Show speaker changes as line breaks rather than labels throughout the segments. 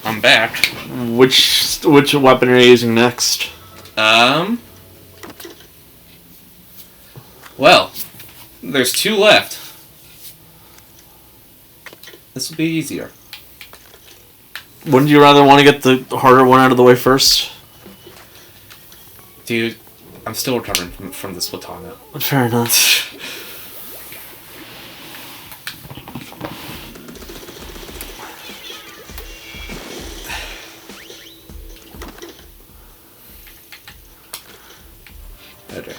I'm back.
Which weapon are you using next?
Well, there's 2 left. This will be easier.
Wouldn't you rather want to get the harder one out of the way first?
Dude, I'm still recovering from this Splatoon.
Fair enough.
Okay.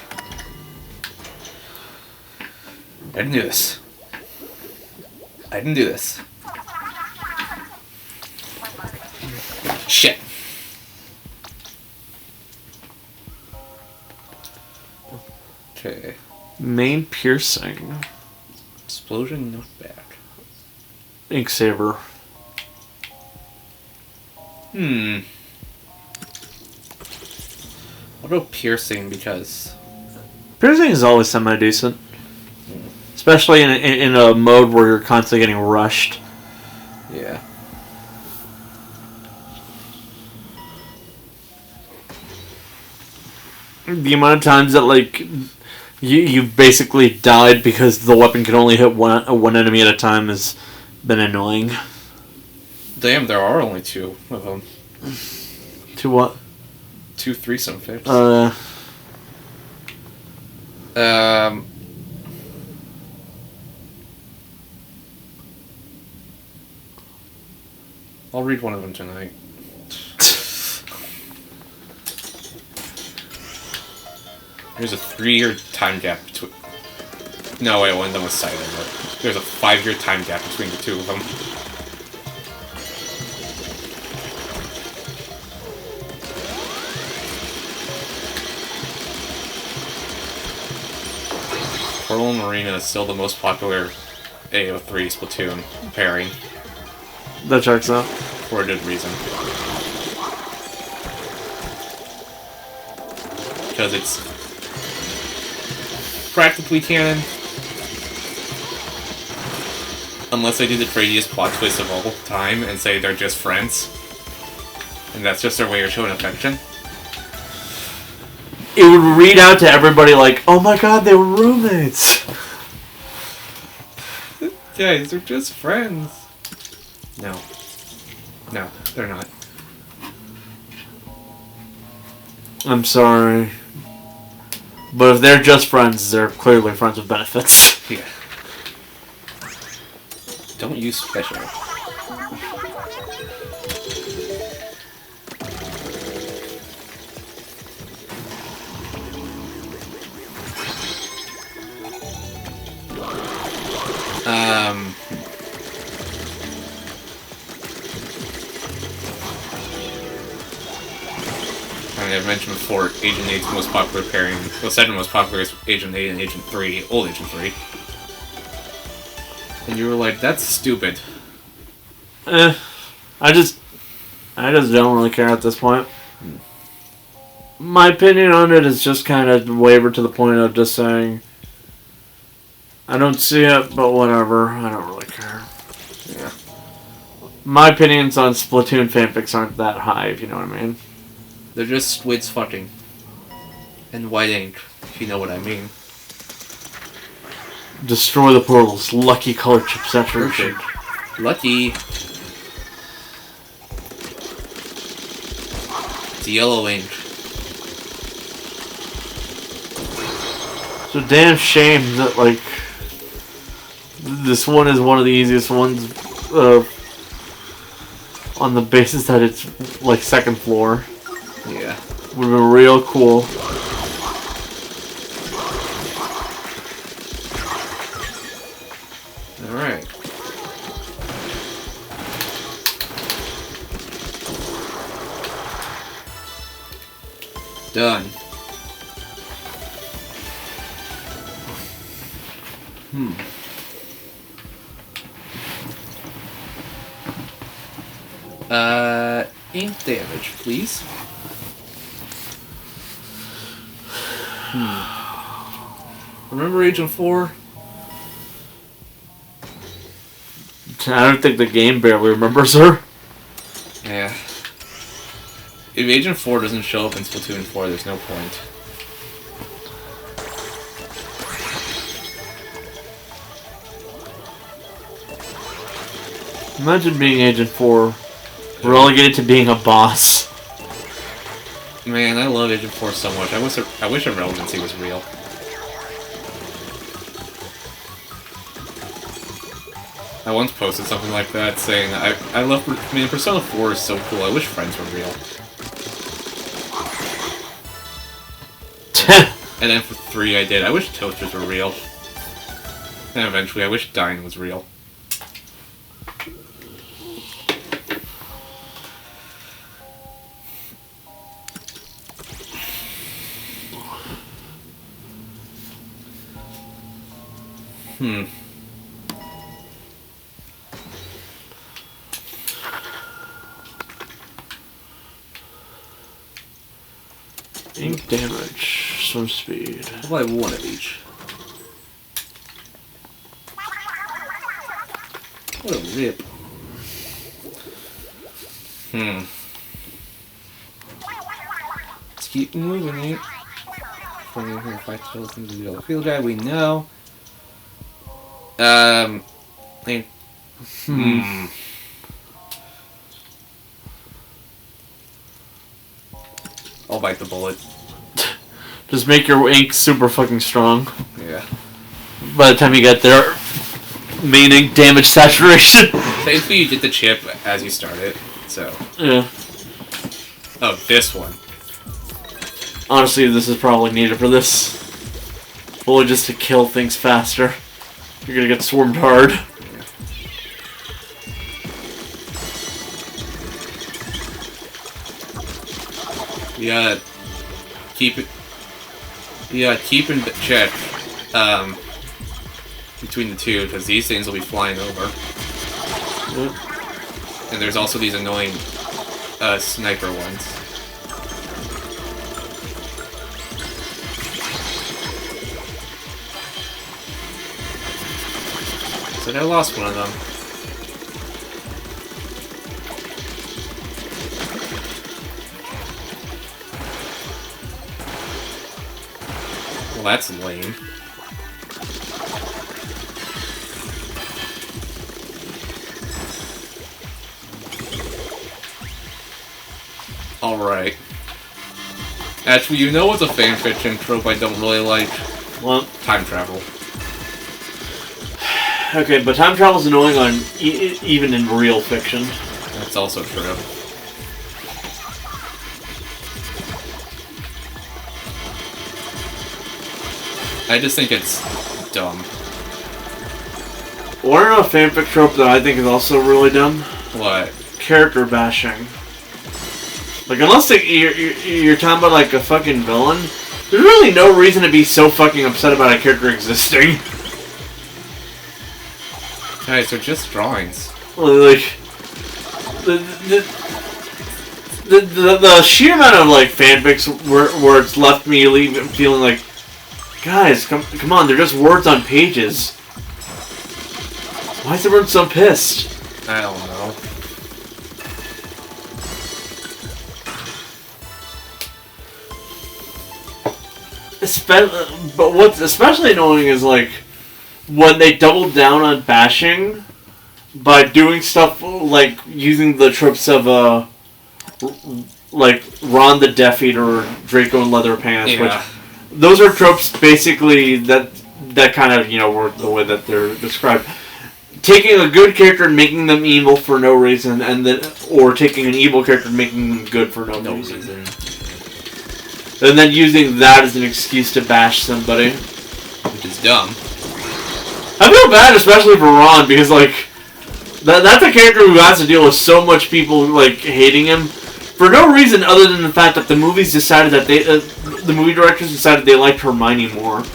I can do this. I can do this. Shit. Okay.
Main piercing.
Explosion knockback.
Ink saber.
What about piercing? Because
Piercing is always semi-decent. Especially in a mode where you're constantly getting rushed.
yeah.
The amount of times that, like, you've basically died because the weapon can only hit one enemy at a time has been annoying.
Damn, there are only 2 of them.
To what?
2 threesome fics. I'll read one of them tonight. There's a 3-year time gap between... No, wait, one of them was silent, but there's a 5-year time gap between the 2 of them. Portal and Marina is still the most popular AO3 Splatoon pairing.
That checks out.
For a good reason. Because it's practically canon. Unless they do the craziest plot twist of all time and say they're just friends. And that's just their way of showing affection.
It would read out to everybody like, oh my god, they were roommates.
Guys, they're just friends. No. No, they're not.
I'm sorry. But if they're just friends, they're clearly friends with benefits.
Yeah. Don't use special. I've mentioned before, Agent 8's most popular pairing, well, second most popular is Agent 8 and Agent 3, old Agent 3. And you were like, that's stupid.
I just don't really care at this point. My opinion on it is just kind of wavered to the point of just saying, I don't see it, but whatever. I don't really care.
Yeah.
My opinions on Splatoon fanfics aren't that high, if you know what I mean.
They're just squids fucking. And white ink, if you know what I mean.
Destroy the portals. Lucky color chip saturation.
Perfect. Lucky. It's yellow ink.
It's a damn shame that, like, this one is one of the easiest ones on the basis that it's, like, second floor.
Yeah.
Would have been real cool.
Alright. Done. Ink damage, please. Remember Agent 4?
I don't think the game barely remembers her.
Yeah. If Agent 4 doesn't show up in Splatoon 4, there's no point.
Imagine being Agent 4, relegated to being a boss.
Man, I love Agent 4 so much. I wish Irrelevancy was real. I once posted something like that, saying, I love... I mean, Persona 4 is so cool, I wish friends were real. And then for 3 I did, I wish toasters were real. And eventually, I wish dying was real.
Ink damage, swim speed.
Well, I have one of each. What a rip. Let's keep moving it. From here, 5 kills into the field guy, we know. I'll bite the bullet.
Just make your ink super fucking strong.
Yeah.
By the time you get there, main ink damage saturation.
Thankfully, you did the chip as you started, so.
Yeah.
Oh, this one.
Honestly, this is probably needed for this. Only just to kill things faster. You're gonna get swarmed hard.
Yeah. Keep it. Yeah, keep in check. Between the two, because these things will be flying over.
Yep.
And there's also these annoying sniper ones. So I lost one of them. Well, that's lame. Alright. Actually, you know what's a fanfiction trope I don't really like?
What?
Time travel.
Okay, but time travel's annoying on even in real fiction.
That's also true. I just think it's dumb.
Wanna know a fanfic trope that I think is also really dumb?
What?
Character bashing. Like, unless you're talking about, like, a fucking villain, there's really no reason to be so fucking upset about a character existing.
Alright, so just drawings.
Like, the sheer amount of, like, fanfics where it's left me feeling like, guys, come on, they're just words on pages. Why is everyone so pissed?
I don't know.
But what's especially annoying is, like, when they double down on bashing by doing stuff like using the tropes of like Ron the Death Eater or Draco in Leather Pants,
Yeah.
which those are tropes basically that kind of, you know, work the way that they're described. Taking a good character and making them evil for no reason, and then or taking an evil character and making them good for no reason. And then using that as an excuse to bash somebody.
Which is dumb.
I feel bad, especially for Ron, because, like, that's a character who has to deal with so much people, like, hating him for no reason other than the fact that the movies decided that the movie directors decided they liked Hermione more.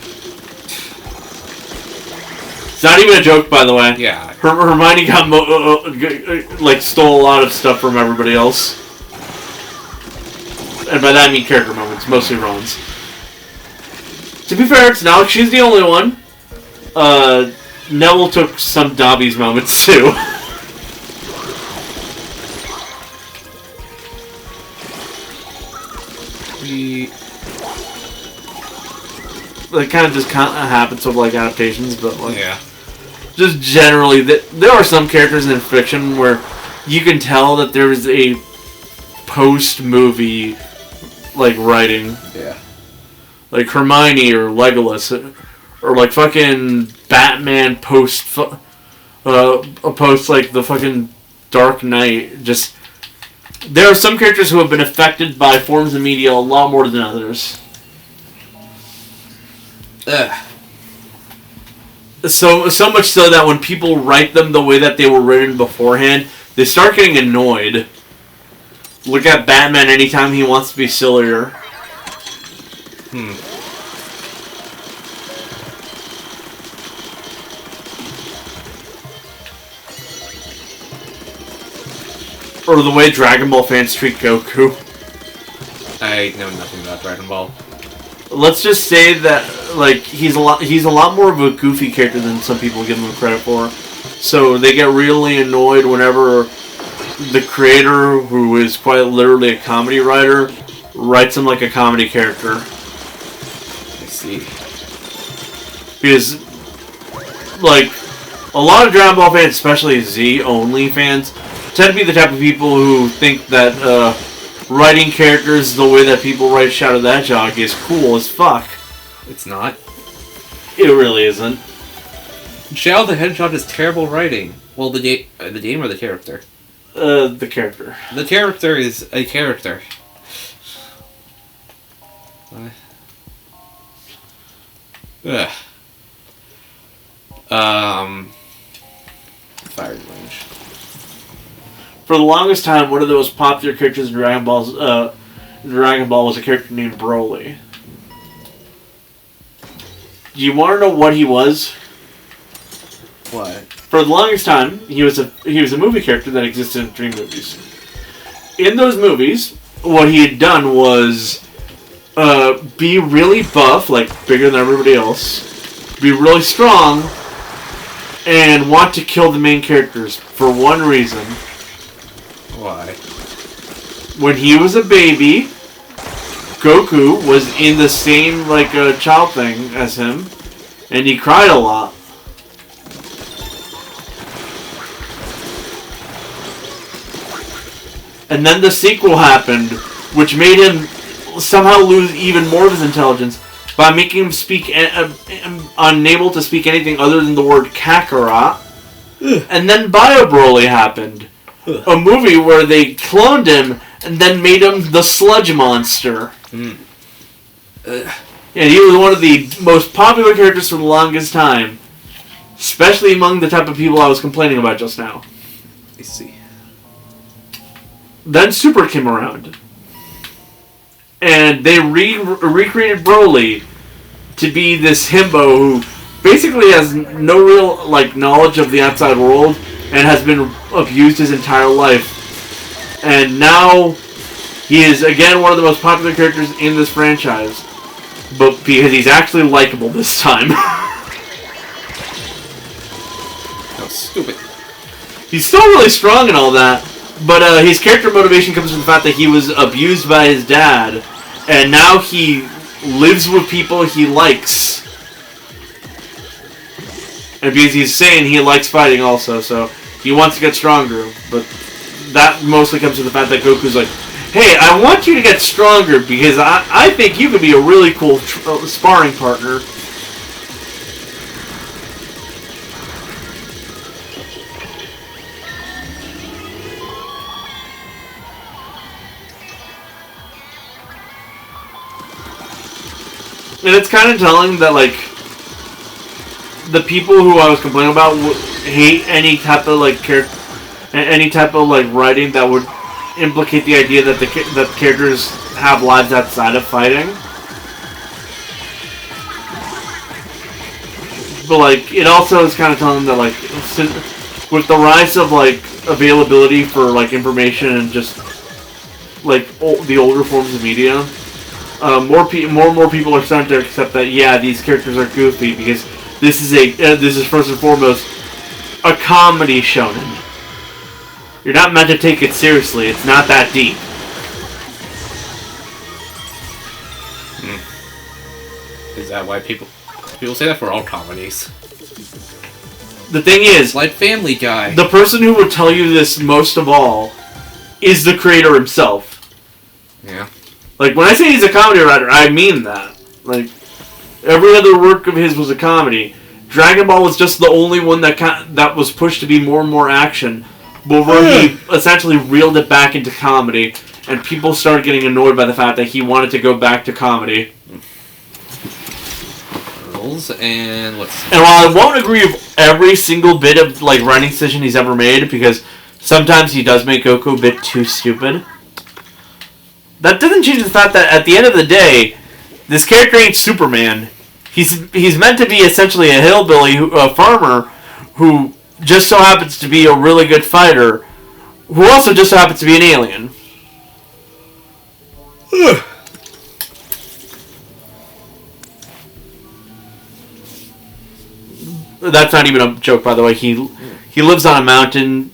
It's not even a joke, by the way.
Yeah.
Hermione got like stole a lot of stuff from everybody else, and by that I mean character moments, mostly Ron's. To be fair, it's not like she's the only one. Neville took some Dobby's moments too. It kind of just happens with like adaptations, but like
Yeah.
just generally, there are some characters in fiction where you can tell that there is a post-movie like writing.
Yeah.
Like Hermione or Legolas, or like fucking Batman post like the fucking Dark Knight. Just there are some characters who have been affected by forms of media a lot more than others. So much so that when people write them the way that they were written beforehand, they start getting annoyed. Look at Batman anytime he wants to be sillier. Or the way Dragon Ball fans treat Goku.
I know nothing about Dragon Ball.
Let's just say that like he's a lot more of a goofy character than some people give him credit for. So they get really annoyed whenever the creator, who is quite literally a comedy writer, writes him like a comedy character.
I see.
Because like a lot of Dragon Ball fans, especially Z only fans, tend to be the type of people who think that writing characters the way that people write Shadow the Hedgehog is cool as fuck.
It's not.
It really isn't.
Shadow the Hedgehog is terrible writing. Well, the game or the character?
The character.
The character is a character. Fire range.
For the longest time, one of the most popular characters in Dragon Ball was a character named Broly. Do you want to know what he was?
What?
For the longest time, he was a movie character that existed in 3 movies. In those movies, what he had done was be really buff, like bigger than everybody else, be really strong, and want to kill the main characters for one reason.
Why?
When he was a baby, Goku was in the same like child thing as him, and he cried a lot. And then the sequel happened, which made him somehow lose even more of his intelligence by making him speak unable to speak anything other than the word Kakarot. And then Bio Broly happened. A movie where they cloned him and then made him the sludge monster. And he was one of the most popular characters for the longest time. Especially among the type of people I was complaining about just now.
I see.
Then Super came around. And they recreated Broly to be this himbo who basically has no real like knowledge of the outside world and has been abused his entire life. And now he is again one of the most popular characters in this franchise. But because he's actually likable this time.
That was stupid.
He's still really strong and all that, but his character motivation comes from the fact that he was abused by his dad, and now he lives with people he likes. And because he's sane, he likes fighting also, so he wants to get stronger. But that mostly comes from the fact that Goku's like, hey, I want you to get stronger because I think you could be a really cool sparring partner. And it's kind of telling that, like, the people who I was complaining about hate any type of, like, writing that would implicate the idea that that characters have lives outside of fighting. But, like, it also is kind of telling that, like, with the rise of, like, availability for, like, information and just, like, the older forms of media, more and more people are starting to accept that, yeah, these characters are goofy because this is first and foremost a comedy shonen. You're not meant to take it seriously. It's not that deep.
that why people say that for all comedies.
The thing is,
Like Family Guy.
the person who would tell you this most of all is the creator himself.
Yeah.
Like, when I say he's a comedy writer, I mean that. Like, every other work of his was a comedy. Dragon Ball was just the only one that was pushed to be more and more action, but where he essentially reeled it back into comedy, and people started getting annoyed by the fact that he wanted to go back to comedy.
And let's see.
And while I won't agree with every single bit of like writing decision he's ever made, because sometimes he does make Goku a bit too stupid, that doesn't change the fact that at the end of the day, this character ain't Superman. He's meant to be essentially a hillbilly, a farmer, who just so happens to be a really good fighter, who also just so happens to be an alien. That's not even a joke, by the way. He lives on a mountain.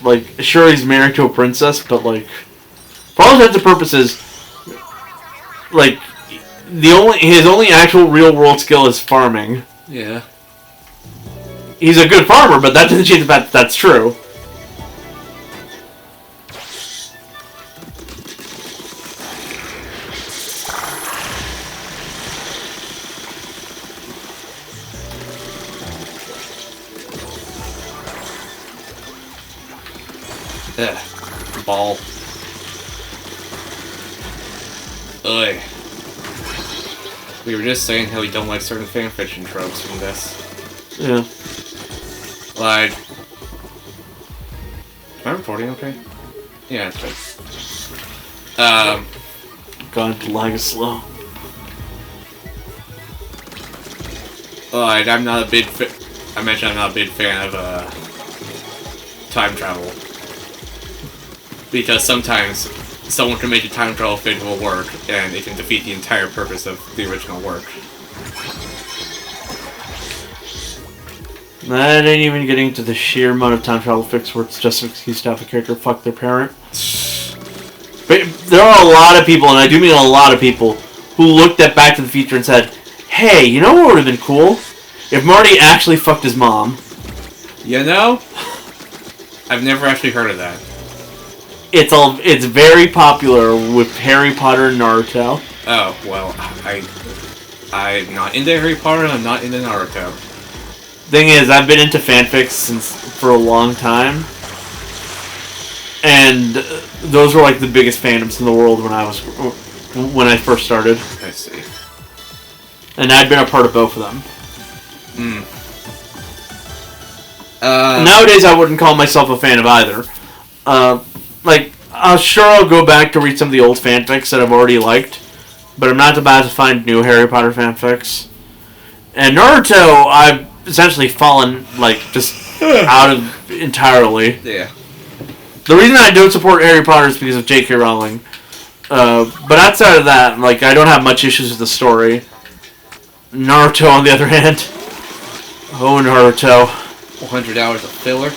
Like, sure, he's married to a princess, but like, for all intents and purposes, like, his only actual real world skill is farming.
Yeah.
He's a good farmer, but that doesn't change the fact that that's true.
Ball. Ugh. We were just saying how we don't like certain fanfiction tropes from this.
Yeah.
Like... Am I recording okay? Yeah, it's good.
God, the lag is slow.
Like, I'm not a big I mentioned I'm not a big fan of, time travel. Because sometimes someone can make a time travel thing will work, and it can defeat the entire purpose of the original work.
That ain't even getting to the sheer amount of time travel fix where it's just an excuse to have a character fuck their parent. But there are a lot of people, and I do mean a lot of people, who looked at Back to the Future and said, hey, you know what would have been cool? If Marty actually fucked his mom.
You know? I've never actually heard of that.
It's very popular with Harry Potter and Naruto.
Oh, well, I'm not into Harry Potter and I'm not into Naruto.
Thing is, I've been into fanfics for a long time. And those were like the biggest fandoms in the world when I first started.
I see.
And I'd been a part of both of them. Nowadays, I wouldn't call myself a fan of either. Like, sure, I'll go back to read some of the old fanfics that I've already liked, but I'm not about to find new Harry Potter fanfics. And Naruto, I've essentially fallen, like, just out of entirely.
Yeah.
The reason I don't support Harry Potter is because of J.K. Rowling. But outside of that, like, I don't have much issues with the story. Naruto, on the other hand. Oh, Naruto.
100 hours of filler.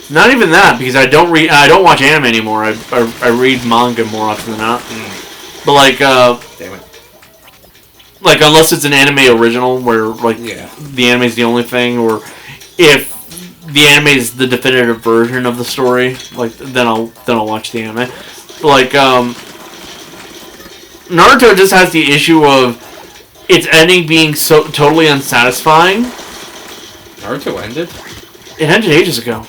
Not even that, because I don't watch anime anymore. I read manga more often than not. But like,
Damn it.
Like, unless it's an anime original where like the anime is the only thing, or if the anime is the definitive version of the story, like then I'll watch the anime. But like, Naruto just has the issue of its ending being so totally unsatisfying.
Naruto ended?
It ended ages ago.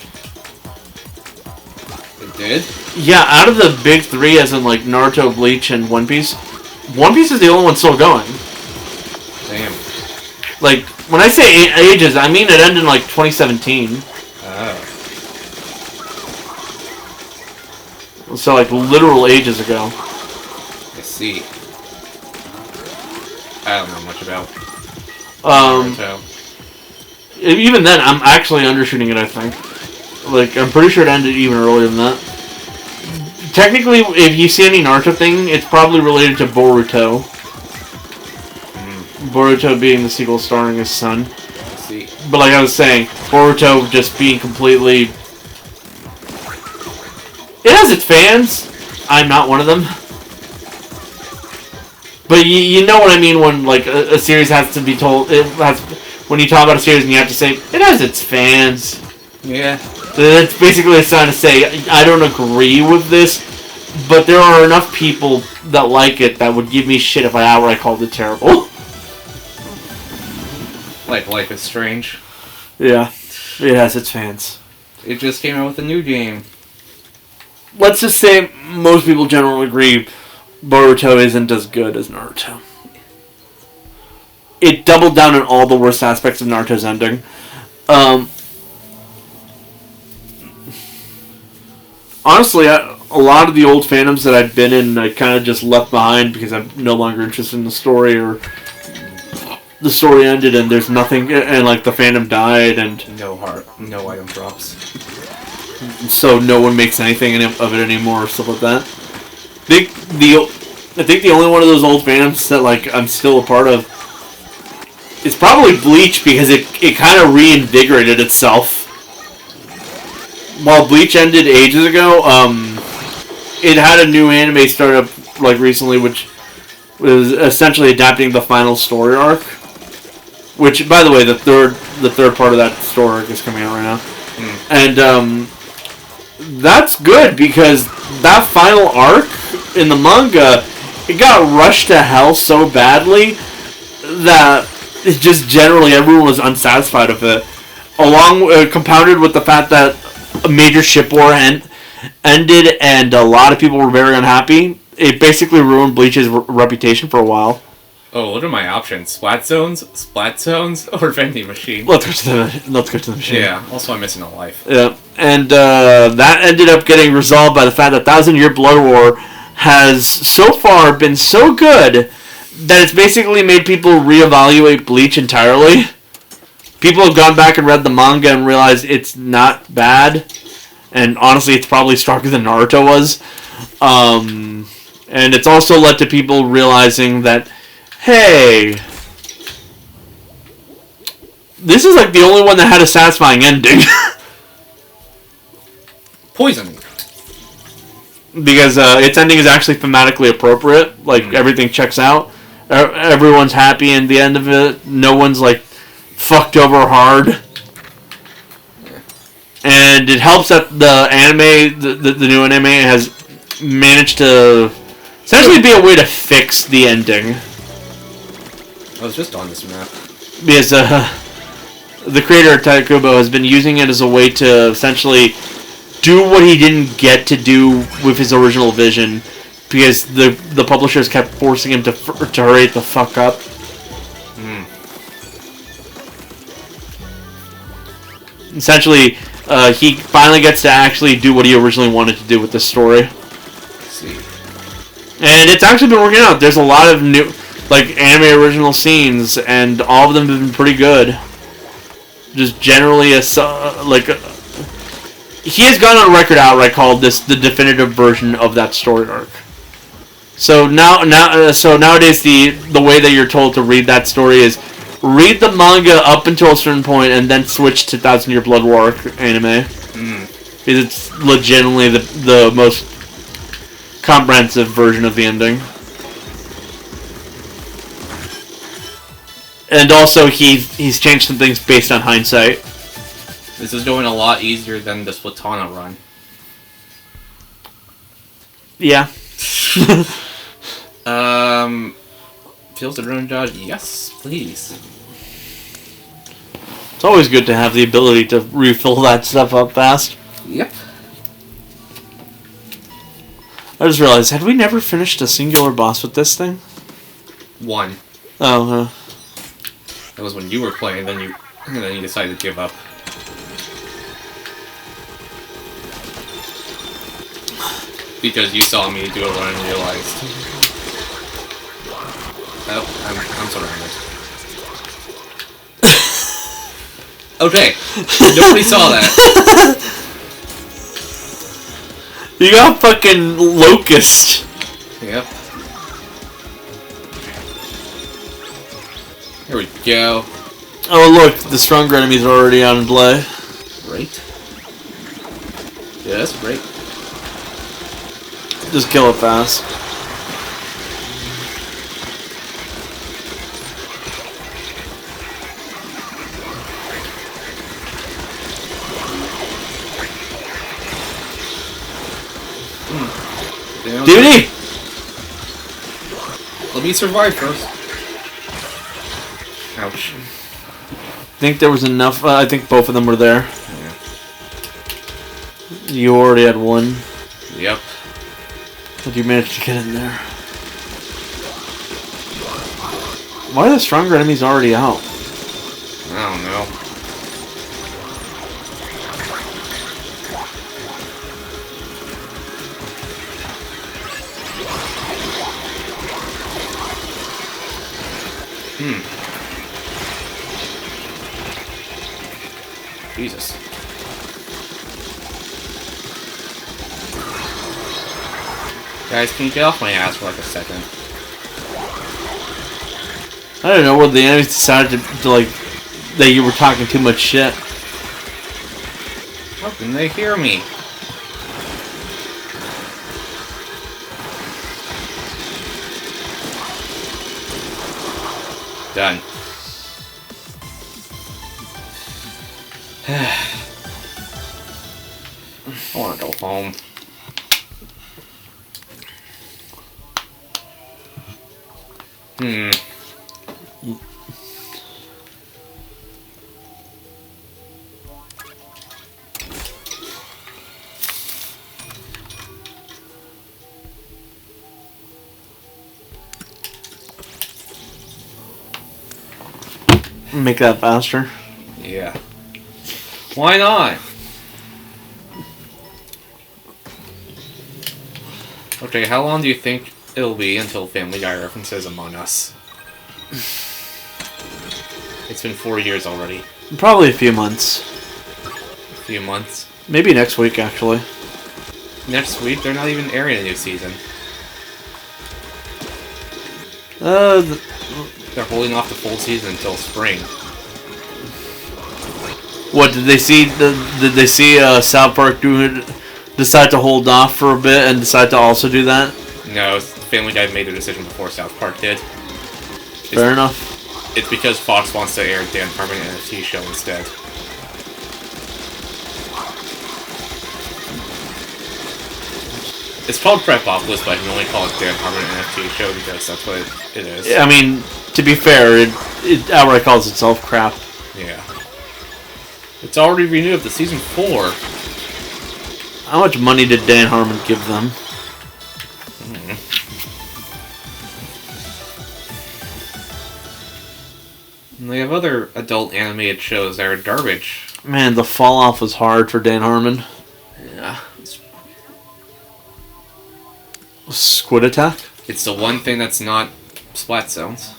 It did?
Yeah, out of the big three, as in like Naruto, Bleach, and One Piece is the only one still going.
Damn.
Like, when I say ages, I mean it ended in like 2017.
Oh.
So like literal ages ago.
I see. I don't know much about Naruto.
Even then, I'm actually undershooting it, I think. Like, I'm pretty sure it ended even earlier than that. Technically, if you see any Naruto thing, it's probably related to Boruto. Boruto being the sequel starring his son.
I see.
But like I was saying, Boruto just being completely... It has its fans. I'm not one of them. But you know what I mean when like a series has to be told. When you talk about a series and you have to say it has its fans.
Yeah.
That's basically a sign to say I don't agree with this, but there are enough people that like it that would give me shit if I outright called it terrible.
Like Life is Strange.
Yeah, it has its fans.
It just came out with a new game.
Let's just say most people generally agree Boruto isn't as good as Naruto. It doubled down on all the worst aspects of Naruto's ending. Honestly, a lot of the old fandoms that I've been in, I kind of just left behind because I'm no longer interested in the story, or the story ended and there's nothing, and like the fandom died, and
no item drops.
So no one makes anything of it anymore, or stuff like that. I think the only one of those old fandoms that like I'm still a part of is probably Bleach, because it kind of reinvigorated itself. While Bleach ended ages ago, it had a new anime startup like recently, which was essentially adapting the final story arc. Which, by the way, the third part of that story arc is coming out right now, and that's good because that final arc in the manga, it got rushed to hell so badly that it just generally everyone was unsatisfied with it. Compounded with the fact that a major ship war ended and a lot of people were very unhappy. It basically ruined Bleach's reputation for a while.
Oh, what are my options? Splat zones, or vending machine?
Let's go to the machine.
Yeah. Also, I'm missing a life.
Yeah, and that ended up getting resolved by the fact that 1,000-Year Blood War has so far been so good that it's basically made people reevaluate Bleach entirely. People have gone back and read the manga and realized it's not bad, and honestly, it's probably stronger than Naruto was. And it's also led to people realizing that, hey, this is like the only one that had a satisfying ending.
Poison.
Because its ending is actually thematically appropriate. Like, everything checks out. Everyone's happy in the end of it. No one's, like, fucked over hard. And it helps that the anime, the new anime, has managed to essentially be a way to fix the ending.
I was just on this map.
Because the creator of Taikubo has been using it as a way to essentially do what he didn't get to do with his original vision, because the publishers kept forcing him to hurry the fuck up. Essentially, he finally gets to actually do what he originally wanted to do with this story.
Let's see.
And it's actually been working out. There's a lot of new, like, anime original scenes, and all of them have been pretty good. Just generally, he has gone on record outright called this the definitive version of that story arc. So nowadays the way that you're told to read that story is read the manga up until a certain point and then switch to 1,000-Year Blood War anime. Because it's legitimately the most comprehensive version of the ending. And also he's changed some things based on hindsight.
This is going a lot easier than the Splatoon run.
Yeah.
Feels the drone dodge? Yes, please.
It's always good to have the ability to refill that stuff up fast.
Yep.
I just realized, had we never finished a singular boss with this thing?
One.
Oh,
That was when you were playing, then you decided to give up. Because you saw me do a run and realized. Oh, I'm surrounded. Okay, nobody saw that.
You got fucking locust.
Yep. Here we go.
Oh look, the stronger enemies are already on play.
Great. Yeah, that's great.
Just kill it fast. DVD!
Let me survive first. Ouch.
I think there was enough. I think both of them were there.
Yeah.
You already had one.
Yep.
But you managed to get in there. Why are the stronger enemies already out?
I don't know. Jesus. Guys, can you get off my ass for like a second?
I don't know whether the enemies decided to like that you were talking too much shit.
How can they hear me? Done. I want to go home.
Make that faster.
Yeah. Why not? Okay, how long do you think it'll be until Family Guy references Among Us? It's been 4 years already.
Probably a few months.
A few months.
Maybe next week, actually.
Next week, they're not even airing a new season. They're holding off the full season until spring.
What did they see? Did they see South Park decide to hold off for a bit and decide to also do that?
No, Family Guy made a decision before South Park did.
Fair enough.
It's because Fox wants to air Dan Harmon NFT show instead. It's called Prepopolis, but I can only call it Dan Harmon NFT show because that's what it is.
I mean, to be fair, it outright calls itself crap.
Yeah. It's already renewed up to season 4.
How much money did Dan Harmon give them?
And they have other adult animated shows that are garbage.
Man, the fall off was hard for Dan Harmon.
Yeah.
Squid Attack?
It's the one thing that's not Splat Zones.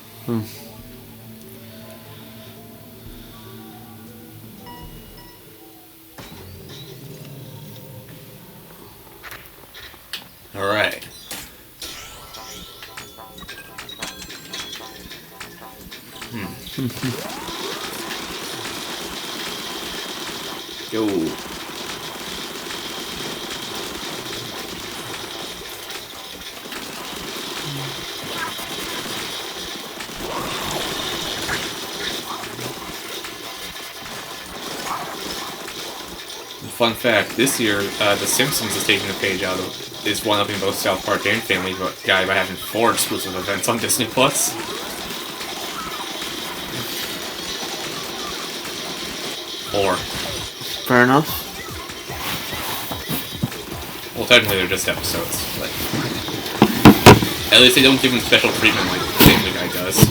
Alright. Yo. Fun fact, this year, The Simpsons is taking a page out of, is one-upping both South Park and Family Guy by having 4 exclusive events on Disney+. Plus. 4.
Fair enough.
Well, technically they're just episodes, but at least they don't give them special treatment like Family Guy does.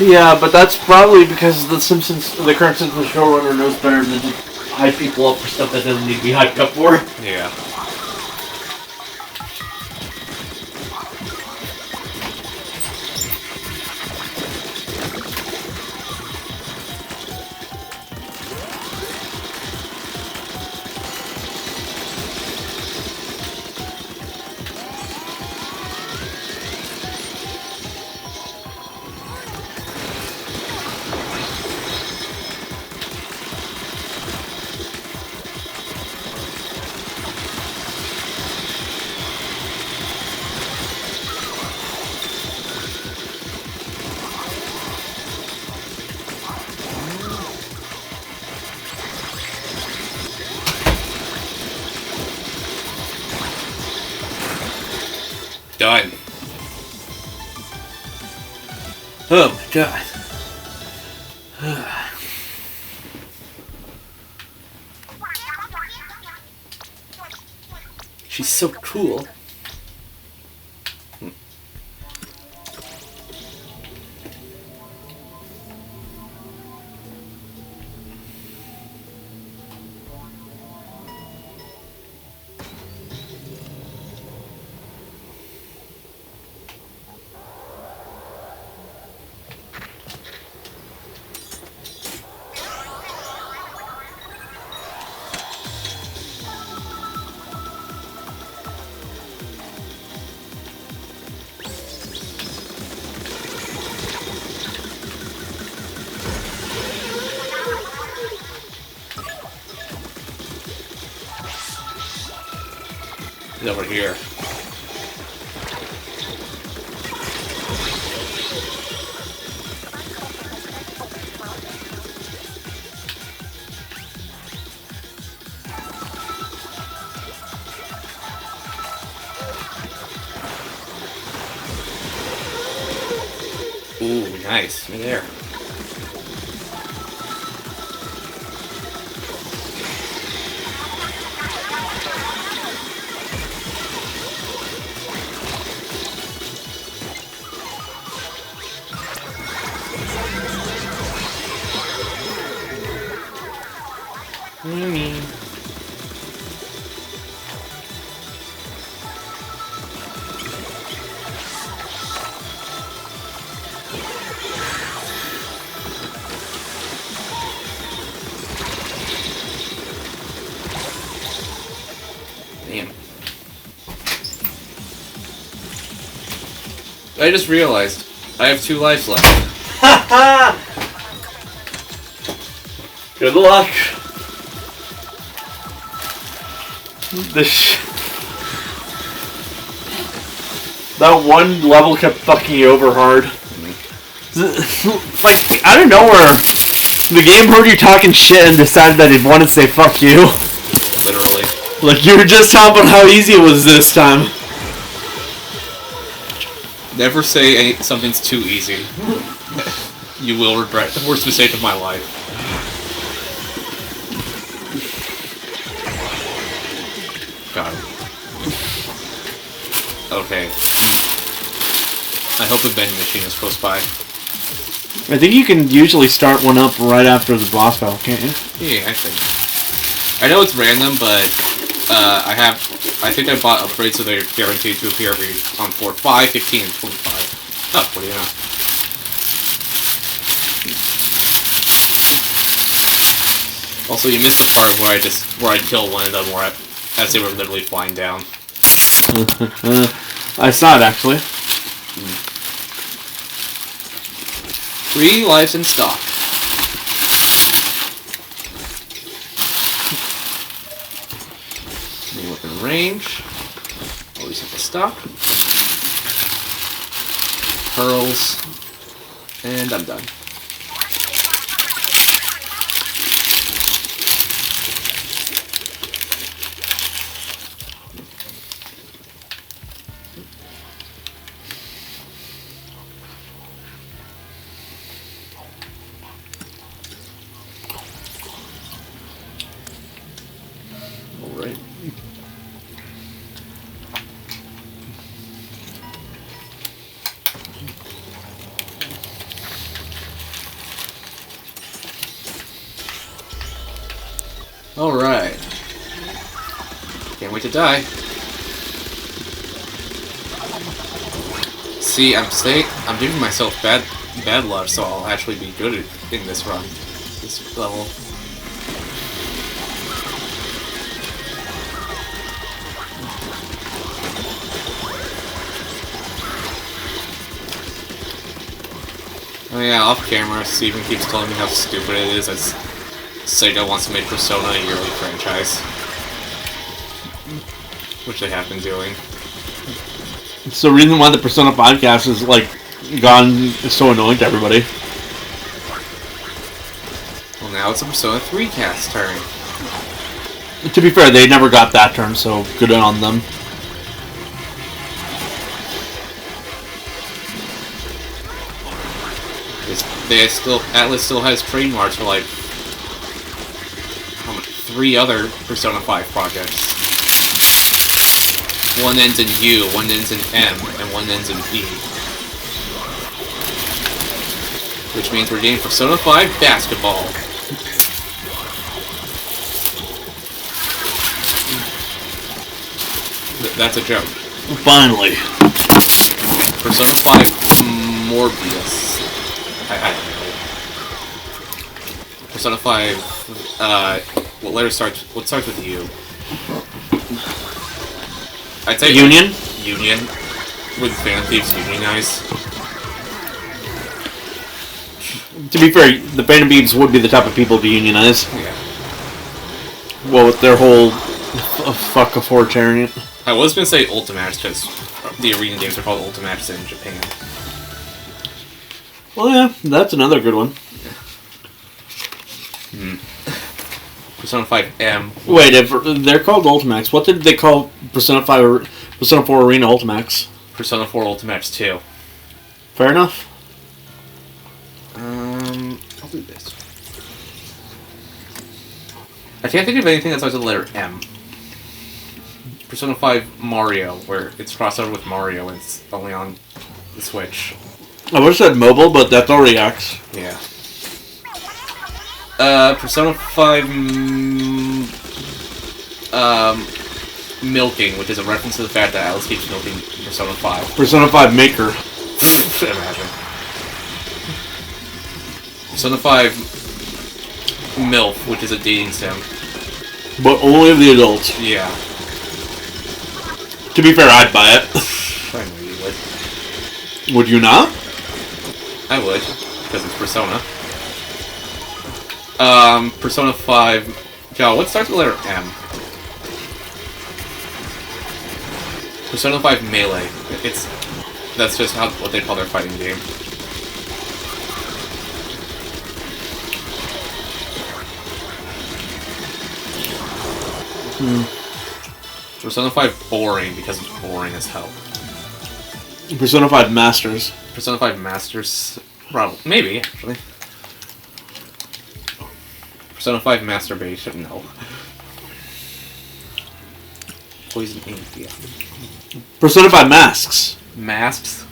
Yeah, but that's probably because the current Simpsons showrunner knows better than to hype people up for stuff that doesn't need to be hyped up for.
Yeah. done.
Oh my god. She's so cool.
He's over here. Ooh, nice. Right there. Damn. I just realized I have 2 lives left.
Good luck. That one level kept fucking you over hard. Like, out of nowhere, the game heard you talking shit and decided that it wanted to say fuck you.
Literally.
Like, you were just talking about how easy it was this time.
Never say something's too easy. You will regret the worst mistake of my life. Got it. Okay. I hope the vending machine is close by.
I think you can usually start one up right after the boss battle, can't you?
Yeah, I think. I know it's random, but I think I bought upgrades so they're guaranteed to appear every on floor 5, 15, and 25. Oh, what do you know? Also, you missed the part where I kill one of them as they were literally flying down.
I saw it actually.
3 lives in stock. New weapon range. Always have to stock. Pearls. And I'm done. Alright. Alright. Can't wait to die. See, I'm giving myself bad luck, so I'll actually be good in this run. This level. Oh yeah, off camera, Steven keeps telling me how stupid it is as Sega wants to make Persona a yearly franchise. Which they have been doing.
It's the reason why the Persona podcast is like is so annoying to everybody.
Well, now it's a Persona 3 cast turn.
To be fair, they never got that turn, so good on them.
Atlas still has trademarks for like 3 other Persona 5 projects. One ends in U, one ends in M, and one ends in B. Which means we're getting Persona 5 basketball. That's a joke.
Finally.
Persona 5 Morbius. I don't know. Persona 5, what starts with U? I'd say
Union?
Union. With Fan Thieves unionize.
To be fair, the Phantom Thieves would be the type of people to unionize.
Yeah.
Well, with their whole fuck authoritarian.
I was gonna say Ultimax because the arena games are called Ultimax in Japan.
Well, yeah, that's another good one.
Persona 5 M.
Wait, if they're called Ultimax, what did they call Persona 4 Arena Ultimax?
Persona 4 Ultimax 2.
Fair enough.
I'll do this. I can't think of anything that starts with the letter M. Persona 5 Mario, where it's crossover with Mario and it's only on the Switch.
I would have said mobile, but that's already X.
Yeah. Persona 5 Milking, which is a reference to the fact that Alice keeps milking Persona 5.
Persona 5 Maker.
Imagine. Persona 5 MILF, which is a dating sim.
But only of the adults.
Yeah.
To be fair, I'd buy it.
I know you would.
Would you not?
I would, because it's Persona. Persona 5... Joe, what starts with the letter M? Persona 5 Melee. That's just what they call their fighting game. Persona 5 Boring, because it's boring as hell.
Persona 5 Masters.
Persona 5 Masters... Probably. Maybe, actually. Persona 5 Masturbation, no. Poison Ink, yeah.
Persona 5 Masks.
Masks?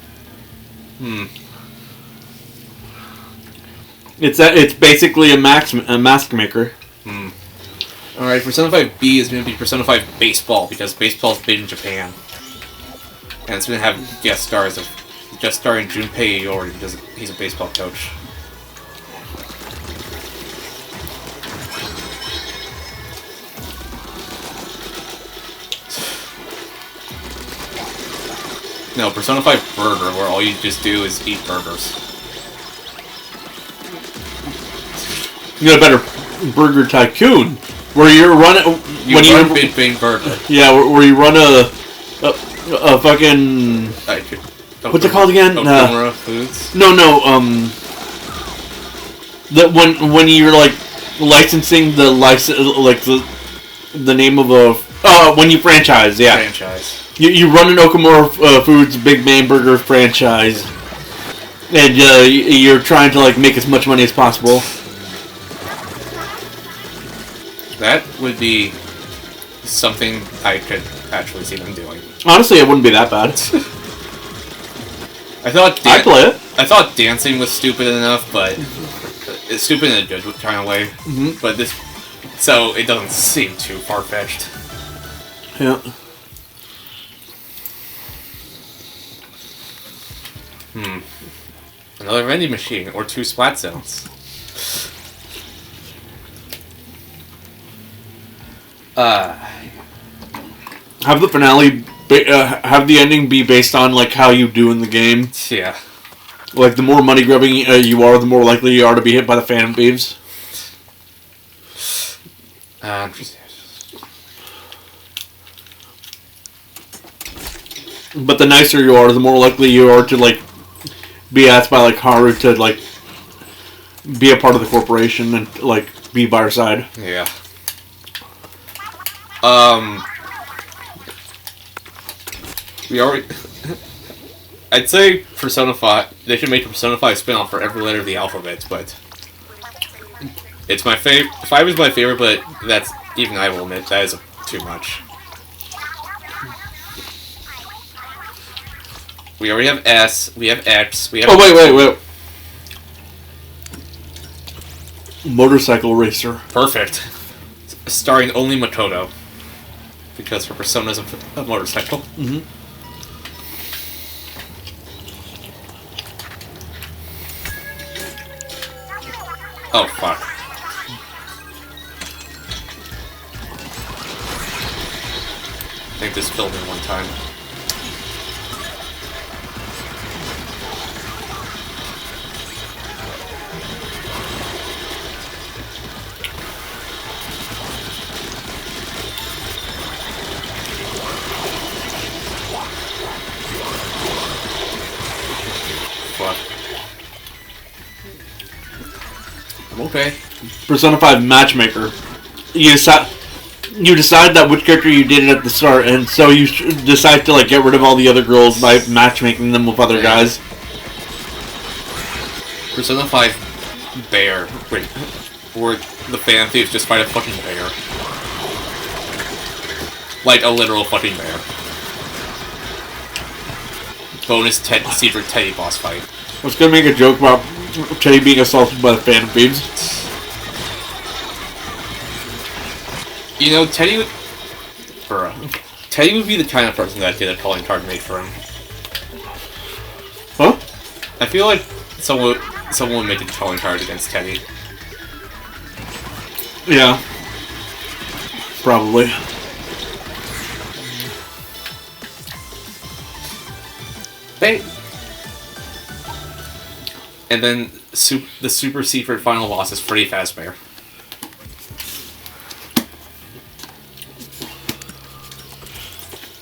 It's basically a mask maker.
Alright, Persona 5B is going to be Persona 5 Baseball, because baseball's big in Japan. And it's going to have guest starring Junpei Iori, because he's a baseball coach. No, Persona 5 Burger, where all you just do is eat burgers.
You got a better Burger Tycoon, where you run
Big Bang Burger.
Yeah, where you run a fucking what's it called again?
Okumura Foods.
No. That when you're like licensing the the name of a when you franchise, yeah.
Franchise.
You run an Okumura Foods Big Bang Burger franchise, and you're trying to like make as much money as possible.
That would be something I could actually see them doing.
Honestly, it wouldn't be that bad.
I'd
play it.
I thought dancing was stupid enough, but it's stupid in a good kind of way. But so it doesn't seem too far-fetched.
Yeah.
Another vending machine or 2 splat zones.
Have the finale, have the ending be based on like how you do in the game.
Yeah.
Like the more money grubbing you are, the more likely you are to be hit by the Phantom Thieves. But the nicer you are, the more likely you are to like be asked by like Haru to like be a part of the corporation and like be by her side.
Yeah. We already I'd say Persona 5. They should make a Persona 5 spin-off for every letter of the alphabet, but it's my favorite. 5 is my favorite, but that's even I will admit that is too much. We already have S. We have X. We have.
Oh wait. Motorcycle racer.
Perfect. Starring only Makoto, because her Persona's a motorcycle.
Mm-hmm.
Oh, fuck. I think this killed me one time. Fuck. Okay.
Persona 5 Matchmaker. You decide that which character you dated at the start, and so you decide to like get rid of all the other girls by matchmaking them with other guys.
Persona 5 Bear, where the fan thieves just fight a fucking bear. Like a literal fucking bear. Bonus secret Teddy boss fight.
I was gonna make a joke about Teddy being assaulted by the fan thieves.
You know, Teddy would... Teddy would be the kind of person that get a calling card made for him.
Huh?
I feel like someone would make a calling card against Teddy.
Yeah. Probably.
Hey. And then the super secret final boss is Freddy Fazbear.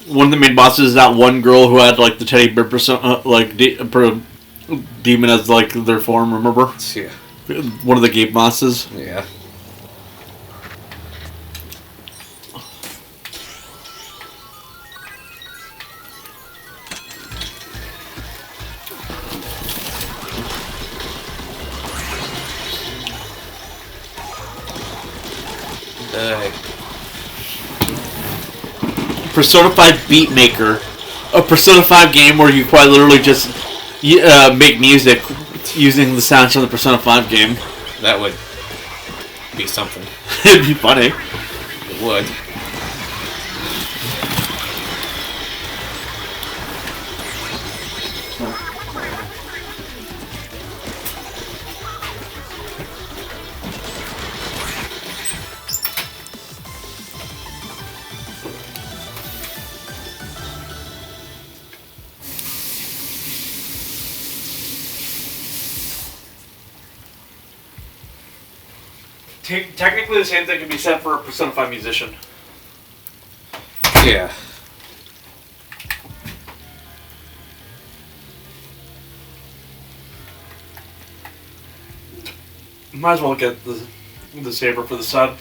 One of the main bosses is that one girl who had like the teddy bear persona, demon as like their form. Remember?
Yeah.
One of the game bosses.
Yeah.
Persona 5 Beatmaker, a Persona 5 game where you quite literally just make music using the sounds from the Persona 5 game.
That would be something.
It'd be funny.
It would.
Technically, the same thing can be said for a Persona 5 musician.
Yeah.
Might as well get the saber for the sub.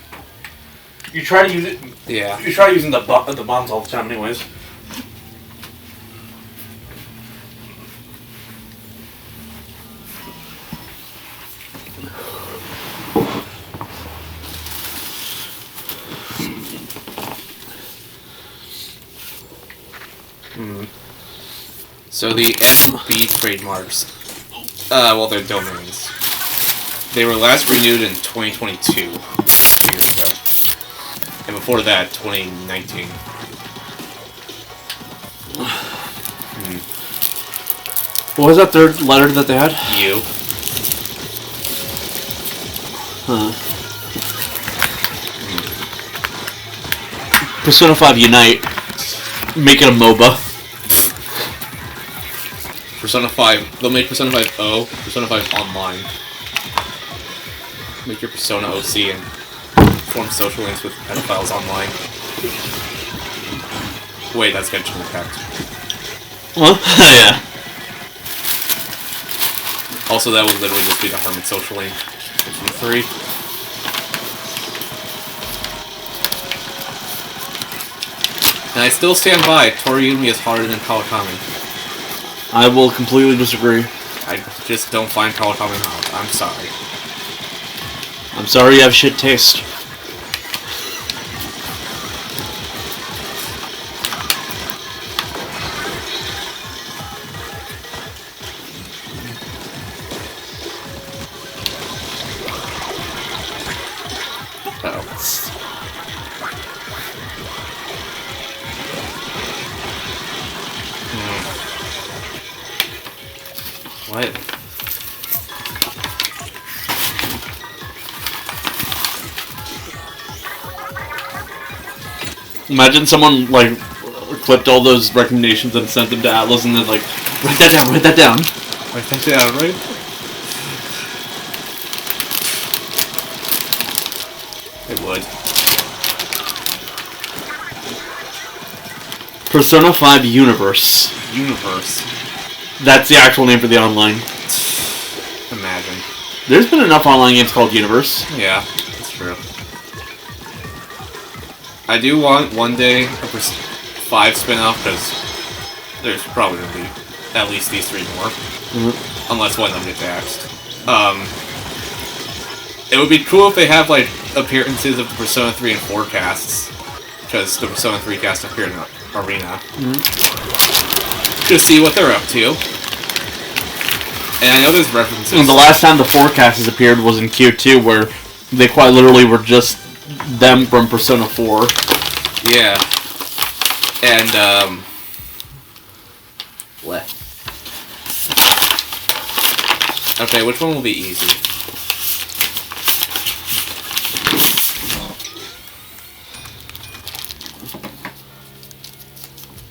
You try to use it.
Yeah.
You try using the bombs all the time, anyways.
So the SB trademarks, well, they're domains. They were last renewed in 2022, 2 years ago. And before that, 2019.
What was that third letter that they had?
U.
Persona 5 Unite. Make it a MOBA.
Persona 5, they'll make Persona 5 O, Persona 5 Online. Make your Persona OC and form social links with pedophiles online. Wait, that's Genshin Impact.
Well, yeah.
Also, that would literally just be the Hermit social link from 3. And I still stand by, Toriumi is harder than Kawakami.
I will completely disagree.
I just don't find Peloton hot. I'm sorry.
I'm sorry you have shit taste.
What?
Imagine someone like clipped all those recommendations and sent them to Atlas and then like, write that down, write that down.
Write that down, right? It would.
Persona 5 Universe.
Universe.
That's the actual name for the online.
Imagine.
There's been enough online games called Universe.
Yeah, that's true. I do want one day a 5 spin-off, because there's probably going to be at least these 3 more.
Mm-hmm.
Unless one of them gets axed. It would be cool if they have, like, appearances of the Persona 3 and 4 casts. Because the Persona 3 cast appeared in the arena.
Mm-hmm.
To see what they're up to. And I know there's references.
And the last time the forecasts appeared was in Q2, where they quite literally were just them from Persona 4.
Yeah. And, what? Okay, which one will be easy?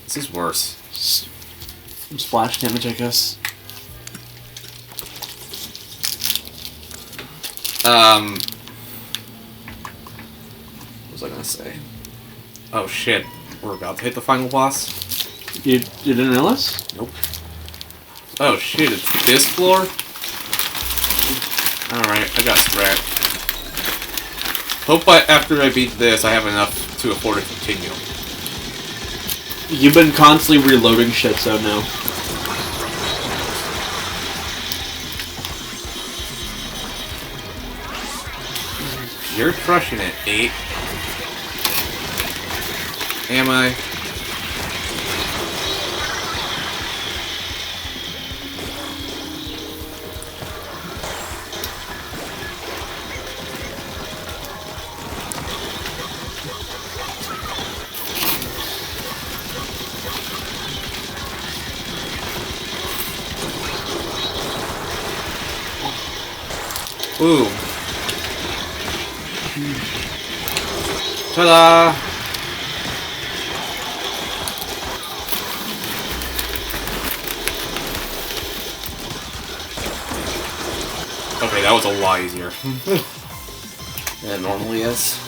This is worse.
Some splash damage, I guess.
What was I gonna say? Oh shit, we're about to hit the final boss?
You didn't realize?
Nope. Oh shit, it's this floor? Alright, I got wrecked. Hope after I beat this, I have enough to afford to continue.
You've been constantly reloading shit, so no.
You're crushing it, 8. Am I? Ooh. Ta-da! Okay, that was a lot easier. than it normally is.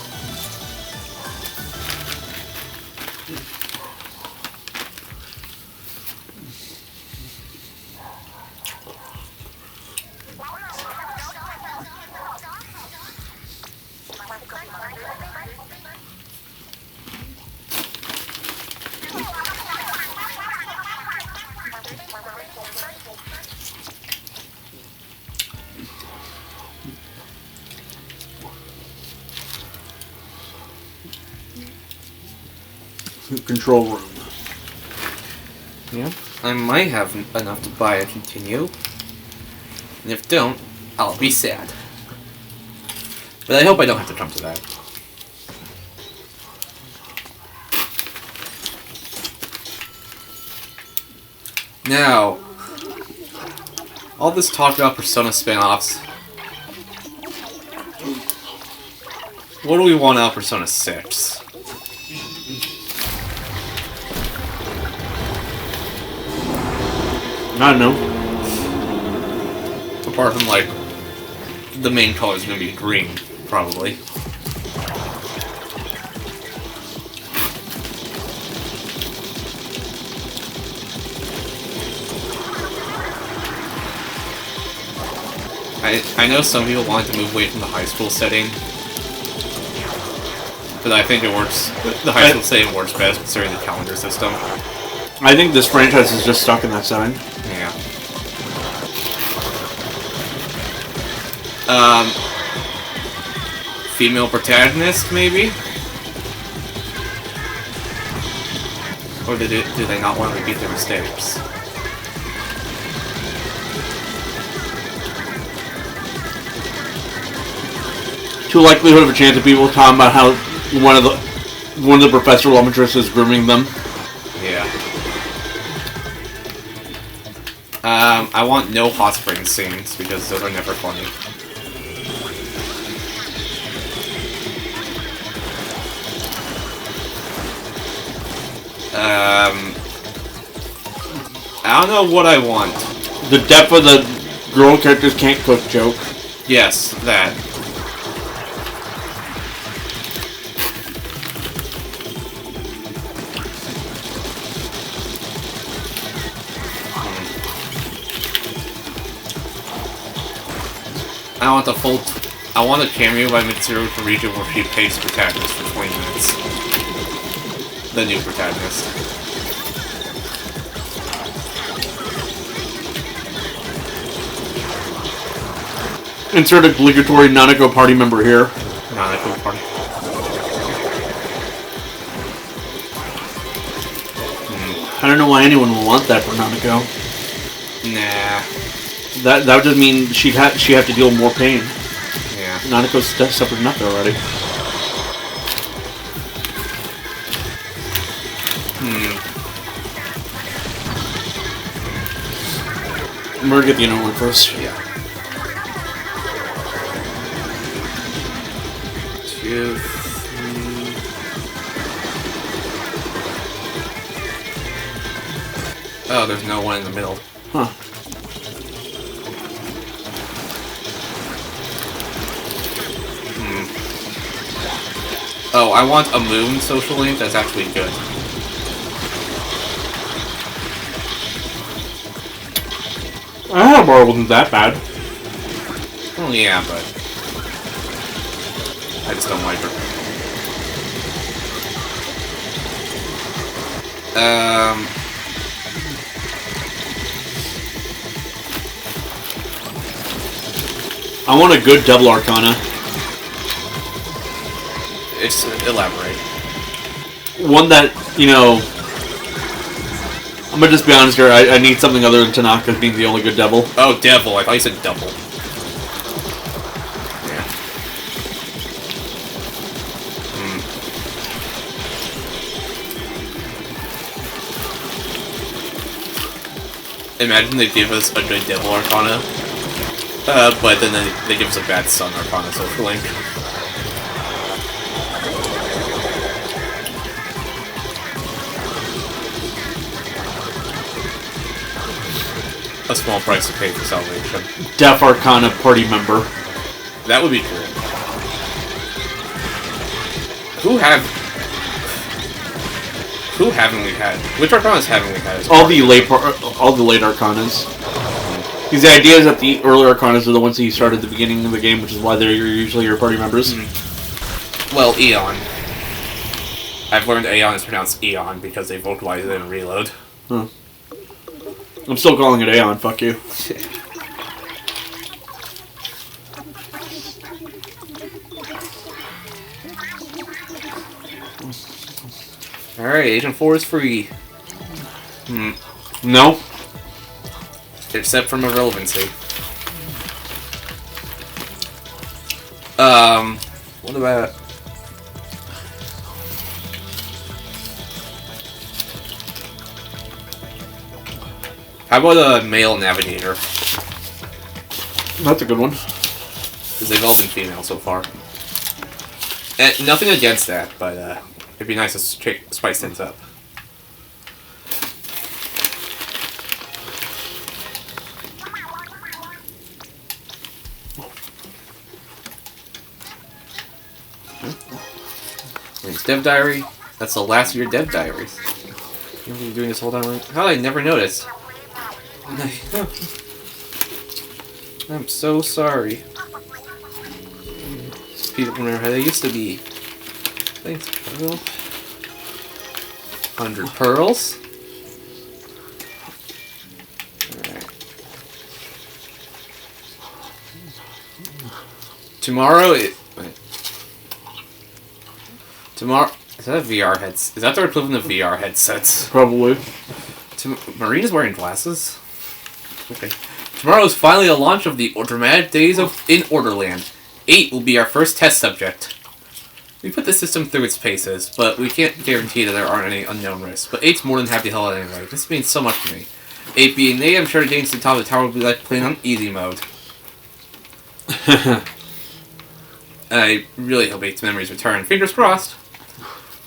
Control room.
Yeah, I might have enough to buy a continue. And if don't, I'll be sad. But I hope I don't have to come to that. Now, all this talk about Persona spin-offs. What do we want out of Persona 6?
I don't know.
Apart from, like, the main color is going to be green, probably. I know some people want to move away from the high school setting, but I think it works. The high school setting works best considering the calendar system.
I think this franchise is just stuck in that setting.
Female protagonist, maybe? Or do they not want to repeat their mistakes?
Too likelihood of a chance of people talking about how one of the professor love interests is grooming them.
Yeah. I want no hot spring scenes because those are never funny. I don't know what I want.
The depth of the girl characters can't cook joke.
Yes, that. I want the full. I want a cameo by Mitsuru for region where she pays protagonist for 20 minutes. The new protagonist.
Insert obligatory Nanako party member here.
Nanako party.
I don't know why anyone would want that for Nanako.
Nah.
That would just mean she'd have to deal with more pain.
Yeah.
Nanako's suffered enough already. I'm gonna get the inner one first.
Yeah. 2, 3. Oh, there's no one in the middle.
Huh.
Oh, I want a moon social link that's actually good.
Bar wasn't that bad.
Well, yeah, but I just don't like her.
I want a good double arcana.
It's elaborate.
One that, you know, I'm gonna just be honest here, I need something other than Tanaka being the only good devil.
Oh, devil. I thought you said double. Yeah. Imagine they give us a good devil arcana, but then they give us a bad sun arcana social link. A small price to pay for salvation.
Deaf Arcana party member.
That would be cool. Who haven't we had? Which Arcanas haven't we had?
All the late Arcanas. Because the idea is that the early Arcanas are the ones that you start at the beginning of the game, which is why they're usually your party members.
Well, Eon. I've learned Aeon is pronounced Eon because they vocalized it in Reload.
Huh. I'm still calling it Aeon, fuck you.
Alright, Agent 4 is free.
No.
Except from Irrelevancy. What about... How about a male navigator?
That's a good one.
Because they've all been female so far. And nothing against that, but it'd be nice to spice things up. It's Dev Diary. That's the last of your Dev Diaries. You've been doing this whole time. How did I never notice? I'm so sorry. People remember how they used to be. Thanks, Pearl. 100 pearls. Alright. Tomorrow, wait. Tomorrow, is that a VR headset? Is that the equivalent of VR headsets?
Probably.
Marina's wearing glasses? Okay. Tomorrow is finally the launch of the dramatic days in Orderland. 8 will be our first test subject. We put the system through its paces, but we can't guarantee that there aren't any unknown risks. But 8's more than happy to help out anyway. This means so much to me. 8 being native, I'm sure getting to the top of the tower will be like playing on easy mode. I really hope 8's memories return. Fingers crossed.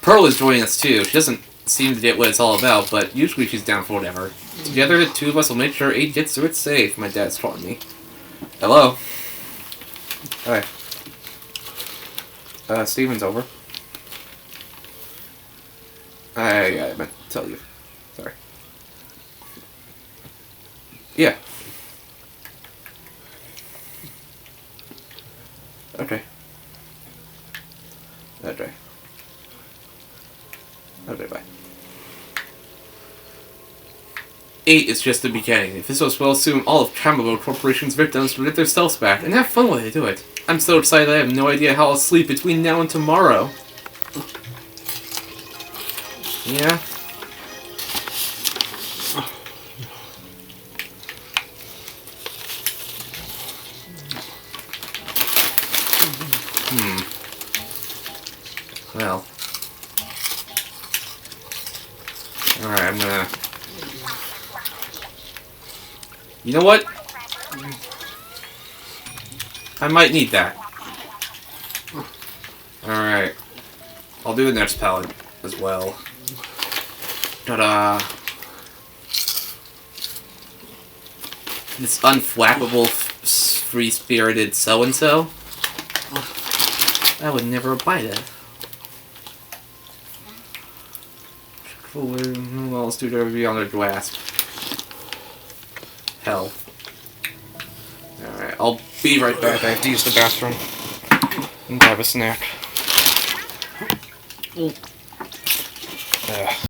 Pearl is joining us too. She doesn't seem to get what it's all about, but usually she's down for whatever. Together, the two of us will make sure 8 gets through it safe, my dad's taught me. Hello. Hi. Steven's over. I meant to tell you. Sorry. Yeah. Okay. Okay. Okay, bye. 8 is just the beginning. If this goes well, soon all of Camelo Corporation's victims will get their stealths back and have fun while they do it. I'm so excited I have no idea how I'll sleep between now and tomorrow. Yeah? Well. Alright, I'm gonna... You know what? I might need that. Alright. I'll do the next palette as well. Ta-da! This unflappable, free-spirited so-and-so? I would never buy that. Well, let's do it beyond their grasp. Hell. Alright, I'll be right back. I have to use the bathroom and grab a snack.